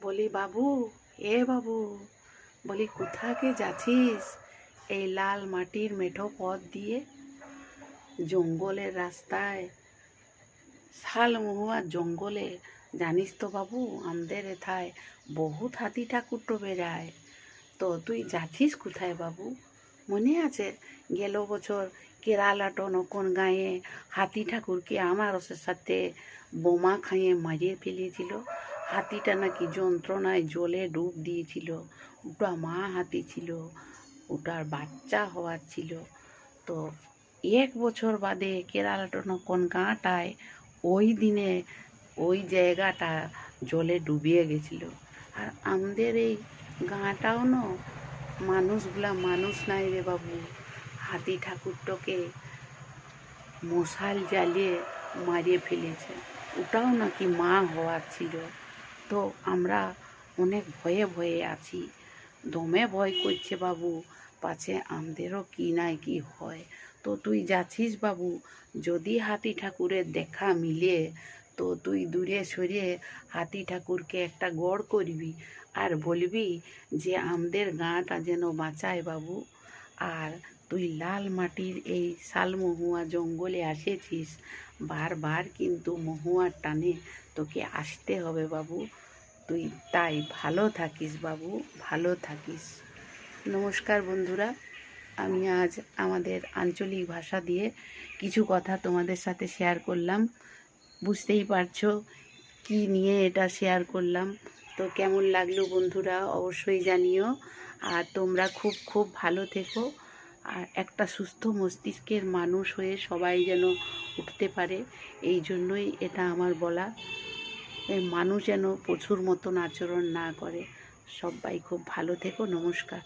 বলি বাবু, এ বাবু, বলি কোথাকে যাচ্ছিস এই লাল মাটির মেঠো পথ দিয়ে? জঙ্গলের রাস্তায়, শাল মহুয়ার জঙ্গলে। জানিস তো বাবু, আমাদের এথায় বহুত হাতি ঠাকুর তো বেড়ায়। তো তুই যাচ্ছিস কোথায় বাবু? মনে আছে গেল বছর কেরালাটো নকন গাঁয়ে হাতি ঠাকুরকে আমার সাথে বোমা খাইয়ে মারিয়ে ফেলেছিল? হাতিটা নাকি যন্ত্রণায় জলে ডুব দিয়েছিল। ওটা মা হাতি ছিল, ওটার বাচ্চা হওয়ার ছিল। তো 1 বছর বাদে কেরালাটো নকন গাঁটায় ওই দিনে ওই জায়গাটা জলে ডুবিয়ে গেছিল। আর আমাদের এই গাঁটাও মানুষগুলা মানুষ নাই রে বাবু। হাতি ঠাকুরটাকে মশাল জ্বালিয়ে মারিয়ে ফেলেছে। ওটাও নাকি মা হওয়ার ছিল। তো আমরা অনেক ভয়ে ভয়ে আছি, দমে ভয় করছে বাবু, পাছে আমাদেরও কি নাই কি হয়। তো তুই যাচ্ছিস বাবু, যদি হাতি ঠাকুরের দেখা মিলে তো তুই দূরে সরিয়ে হাতি ঠাকুরকে একটা গড় করবি আর বলবি যে আমাদের গাঁটা যেন বাঁচায় বাবু। আর তুই লাল মাটির এই শালমহুয়া জঙ্গলে এসেছিস, বারবার কিন্তু মহুয়ার টানে তোকে আসতে হবে বাবু। তুই তাই ভালো থাকিস বাবু, ভালো থাকিস। নমস্কার বন্ধুরা, আমি আজ আমাদের আঞ্চলিক ভাষা দিয়ে কিছু কথা তোমাদের সাথে শেয়ার করলাম। বুঝতেই পারছো কি নিয়ে এটা শেয়ার করলাম। তো কেমন লাগলো বন্ধুরা অবশ্যই জানিও। আর তোমরা খুব খুব ভালো থেকো। আর একটা সুস্থ মস্তিষ্কের মানুষ হয়ে সবাই যেন উঠতে পারে, এই জন্যই এটা আমার বলা। মানুষ যেন পশুর মতন আচরণ না করে। সবাই খুব ভালো থেকো। নমস্কার।